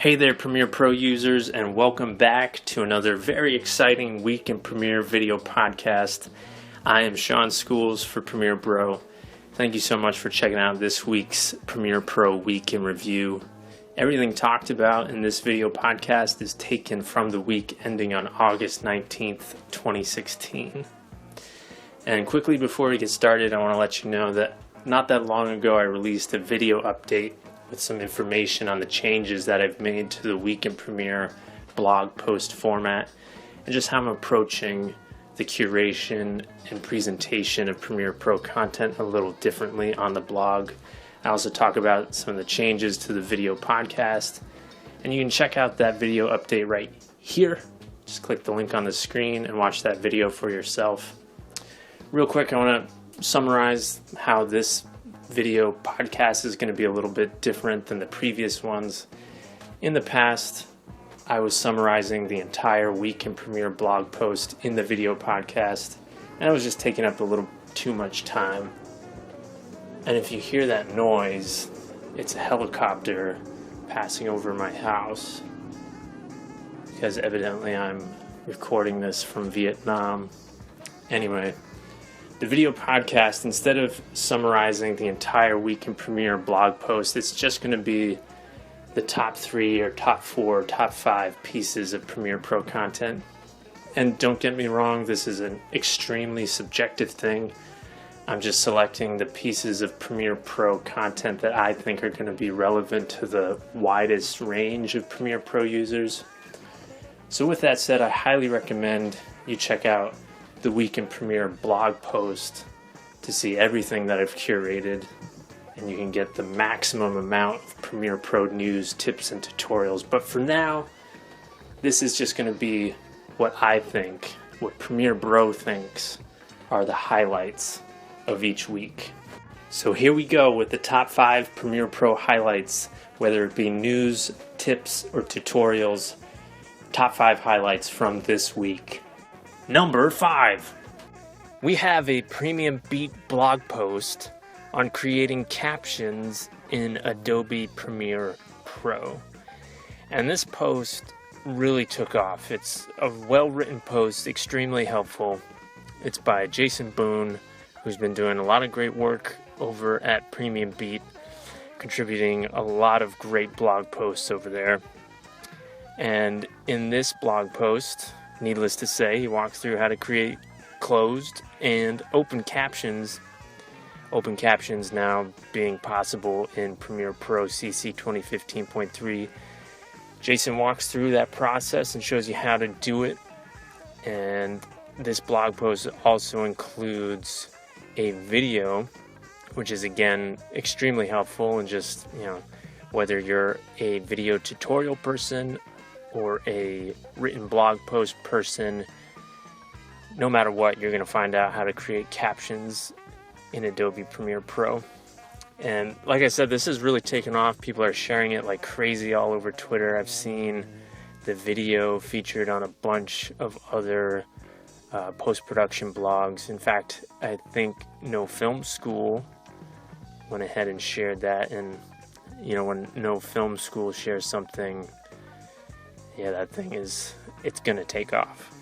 Hey there, Premiere Pro users, and welcome back to another very exciting week in Premiere video podcast. I am Sean Schools for Premiere Pro. Thank you so much for checking out this week's Premiere Pro Week in Review. Everything talked about in this video podcast is taken from the week ending on August 19th, 2016. And quickly before we get started, I want to let you know that not that long ago I released a video update with some information on the changes that I've made to the Week in Premiere blog post format and just how I'm approaching the curation and presentation of Premiere Pro content a little differently on the blog. I also talk about some of the changes to the video podcast, and you can check out that video update right here. Just click the link on the screen and watch that video for yourself. Real quick, I want to summarize how this video podcast is going to be a little bit different than the previous ones. In the past, I was summarizing the entire Week in Premiere blog post in the video podcast, and I was just taking up a little too much time. And if you hear that noise, it's a helicopter passing over my house, because evidently I'm recording this from Vietnam. Anyway, the video podcast, instead of summarizing the entire Week in Premiere blog post, it's just going to be the top 3 or top 4, top 5 pieces of Premiere Pro content. And don't get me wrong, this is an extremely subjective thing. I'm just selecting the pieces of Premiere Pro content that I think are going to be relevant to the widest range of Premiere Pro users. So with that said, I highly recommend you check out the Week in Premiere blog post to see everything that I've curated, and you can get the maximum amount of Premiere Pro news, tips, and tutorials. But for now, this is just going to be what I think, what Premiere Pro thinks are the highlights of each week. So here we go with the top 5 Premiere Pro highlights, whether it be news, tips, or tutorials. Top 5 highlights from this week. Number 5. We have a Premiumbeat blog post on creating captions in Adobe Premiere Pro. And this post really took off. It's a well-written post, extremely helpful. It's by Jason Boone, who's been doing a lot of great work over at Premiumbeat, contributing a lot of great blog posts over there. And in this blog post, needless to say, he walks through how to create closed and open captions. Open captions now being possible in Premiere Pro CC 2015.3. Jason walks through that process and shows you how to do it. And this blog post also includes a video, which is again extremely helpful, and just, whether you're a video tutorial person or a written blog post person, no matter what, you're going to find out how to create captions in Adobe Premiere Pro. And like I said, this has really taken off. People are sharing it like crazy all over Twitter. I've seen the video featured on a bunch of other post-production blogs. In fact, I think No Film School went ahead and shared that. And, when No Film School shares something, that thing it's going to take off.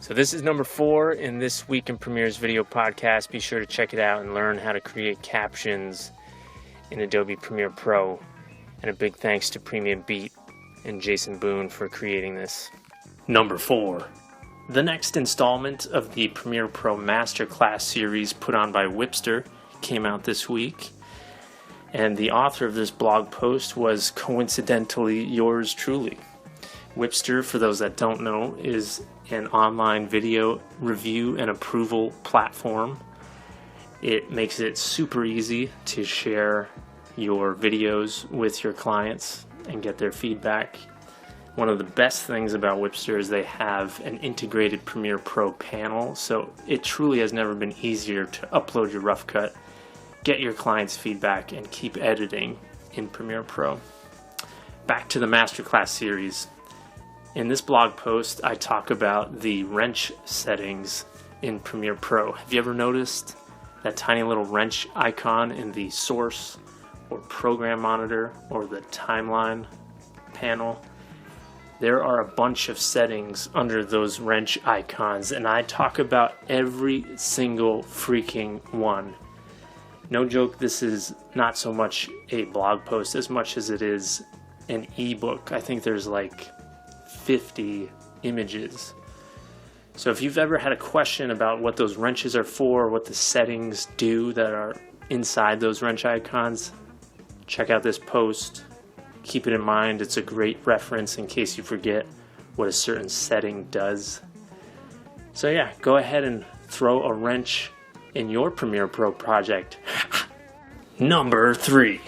So this is number 4 in this Week in Premiere's video podcast. Be sure to check it out and learn how to create captions in Adobe Premiere Pro. And a big thanks to Premiumbeat and Jason Boone for creating this. Number 4. The next installment of the Premiere Pro Masterclass series put on by Wipster came out this week. And the author of this blog post was coincidentally yours truly. Wipster, for those that don't know, is an online video review and approval platform. It makes it super easy to share your videos with your clients and get their feedback. One of the best things about Wipster is they have an integrated Premiere Pro panel, so it truly has never been easier to upload your rough cut, get your clients' feedback, and keep editing in Premiere Pro. Back to the Masterclass series. In this blog post, I talk about the wrench settings in Premiere Pro. Have you ever noticed that tiny little wrench icon in the source or program monitor or the timeline panel, there are a bunch of settings under those wrench icons, and I talk about every single freaking one. No joke, this is not so much a blog post as much as it is an ebook. I think there's like 50 images. So if you've ever had a question about what those wrenches are for, what the settings do that are inside those wrench icons, check out this post. Keep it in mind, it's a great reference in case you forget what a certain setting does. So yeah, go ahead and throw a wrench in your Premiere Pro project. Number 3.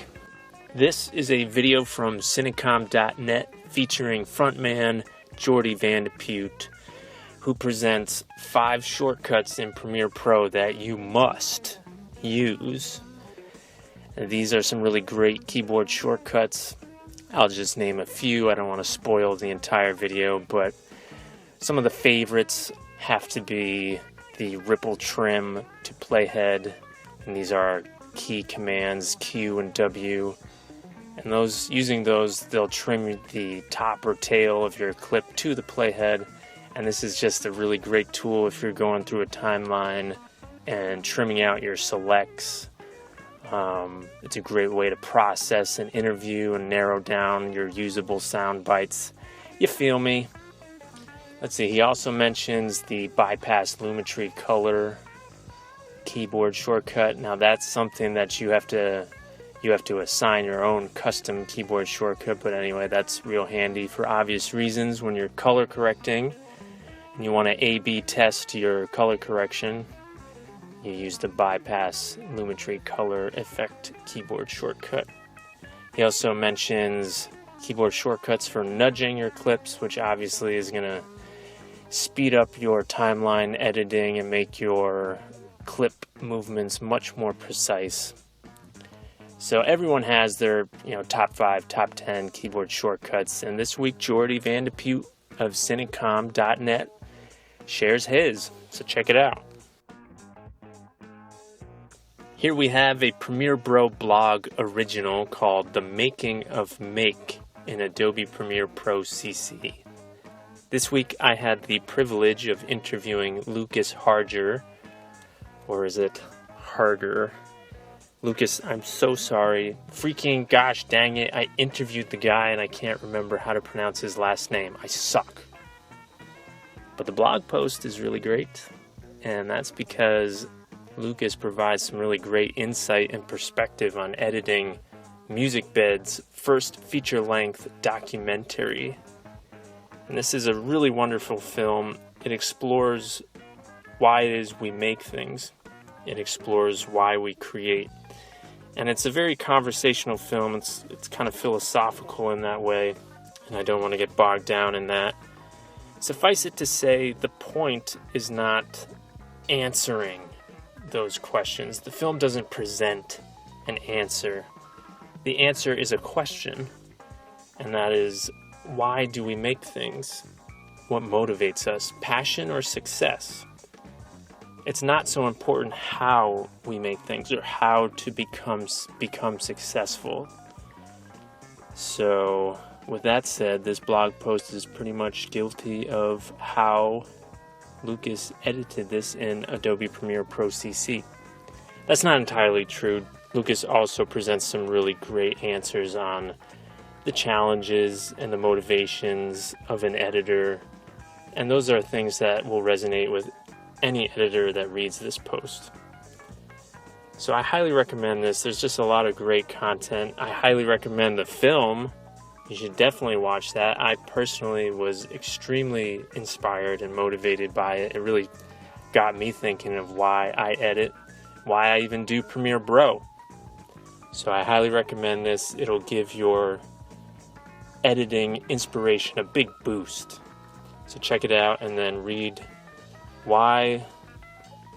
This is a video from Cinecom.net featuring frontman Jordy Van de Putte, who presents 5 shortcuts in Premiere Pro that you must use. And these are some really great keyboard shortcuts. I'll just name a few. I don't want to spoil the entire video, but some of the favorites have to be the ripple trim to playhead, and these are key commands Q and W, and using those they'll trim the top or tail of your clip to the playhead, and this is just a really great tool if you're going through a timeline and trimming out your selects. It's a great way to process an interview and narrow down your usable sound bites. You feel me? Let's see, he also mentions the bypass Lumetri color keyboard shortcut. Now that's something that you have to assign your own custom keyboard shortcut, but anyway, that's real handy for obvious reasons when you're color correcting and you want to A/B test your color correction. You use the bypass Lumetri color effect keyboard shortcut. He also mentions keyboard shortcuts for nudging your clips, which obviously is going to speed up your timeline editing and make your clip movements much more precise. So everyone has their top 5, top 10 keyboard shortcuts, and this week Jordy Van de Putte of Cinecom.net shares his, so check it out. Here we have a Premiere Bro blog original called The Making of Make in Adobe Premiere Pro CC. This week I had the privilege of interviewing Lucas Harger, or is it Harder? Lucas, I'm so sorry. Freaking gosh dang it, I interviewed the guy and I can't remember how to pronounce his last name. I suck. But the blog post is really great, and that's because Lucas provides some really great insight and perspective on editing Music Bed's first feature-length documentary. And this is a really wonderful film. It explores why it is we make things. It explores why we create. And it's a very conversational film. It's kind of philosophical in that way, and I don't want to get bogged down in that. Suffice it to say, the point is not answering those questions. The film doesn't present an answer. The answer is a question, and that is, why do we make things? What motivates us? Passion or success? It's not so important how we make things or how to become successful. So, with that said, this blog post is pretty much guilty of how Lucas edited this in Adobe Premiere Pro CC. That's not entirely true. Lucas also presents some really great answers on the challenges and the motivations of an editor, and those are things that will resonate with any editor that reads this post. So I highly recommend this. There's just a lot of great content. I highly recommend the film. You should definitely watch that. I personally was extremely inspired and motivated by it. It really got me thinking of why I edit, why I even do Premiere Bro. So I highly recommend this. It'll give your editing inspiration a big boost. So check it out and then read why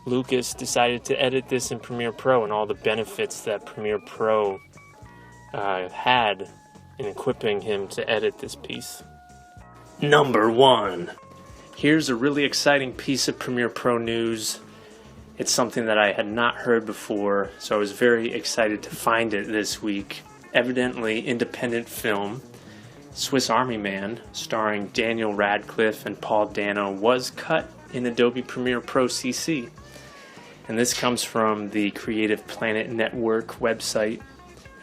Lucas decided to edit this in Premiere Pro and all the benefits that Premiere Pro had in equipping him to edit this piece. Number 1. Here's a really exciting piece of Premiere Pro news. It's something that I had not heard before, so I was very excited to find it this week. Evidently, independent film Swiss Army Man, starring Daniel Radcliffe and Paul Dano, was cut in Adobe Premiere Pro CC. And this comes from the Creative Planet Network website.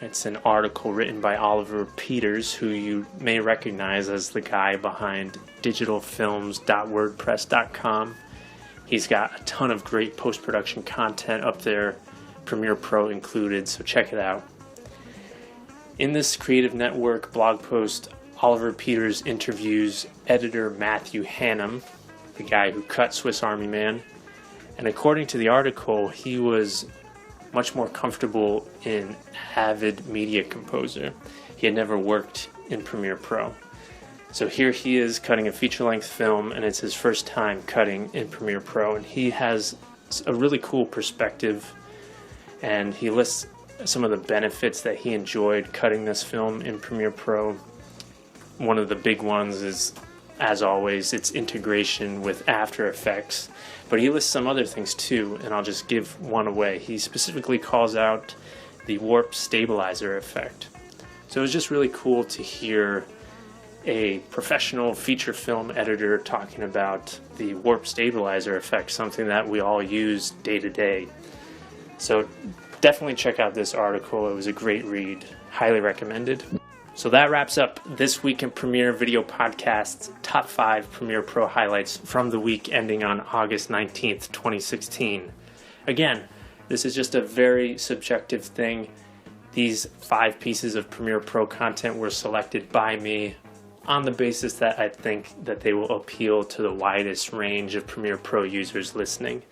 It's an article written by Oliver Peters, who you may recognize as the guy behind digitalfilms.wordpress.com. He's got a ton of great post-production content up there, Premiere Pro included, so check it out. In this Creative Network blog post, Oliver Peters interviews editor Matthew Hannum, the guy who cut Swiss Army Man. And according to the article, he was much more comfortable in Avid Media Composer. He had never worked in Premiere Pro. So here he is cutting a feature-length film, and it's his first time cutting in Premiere Pro. And he has a really cool perspective, and he lists some of the benefits that he enjoyed cutting this film in Premiere Pro. One of the big ones is, as always, its integration with After Effects. But he lists some other things too, and I'll just give one away. He specifically calls out the warp stabilizer effect. So it was just really cool to hear a professional feature film editor talking about the warp stabilizer effect, something that we all use day to day. So definitely check out this article. It was a great read. Highly recommended. So that wraps up this week in Premiere Video Podcast's top 5 Premiere Pro highlights from the week ending on August 19th, 2016. Again, this is just a very subjective thing. These 5 pieces of Premiere Pro content were selected by me on the basis that I think that they will appeal to the widest range of Premiere Pro users listening.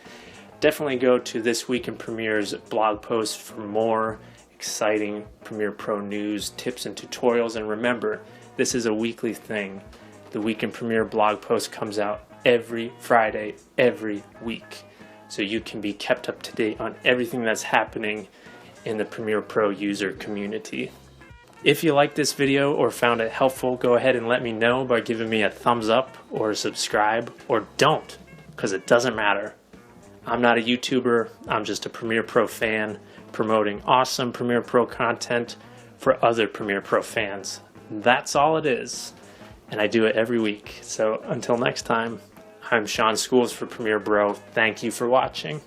Definitely go to This Week in Premiere's blog post for more exciting Premiere Pro news, tips, and tutorials. And remember, this is a weekly thing. The Week in Premiere blog post comes out every Friday, every week. So you can be kept up to date on everything that's happening in the Premiere Pro user community. If you liked this video or found it helpful, go ahead and let me know by giving me a thumbs up or a subscribe, or don't, because it doesn't matter. I'm not a YouTuber, I'm just a Premiere Pro fan promoting awesome Premiere Pro content for other Premiere Pro fans. That's all it is, and I do it every week. So until next time, I'm Sean Schools for Premiere Bro. Thank you for watching.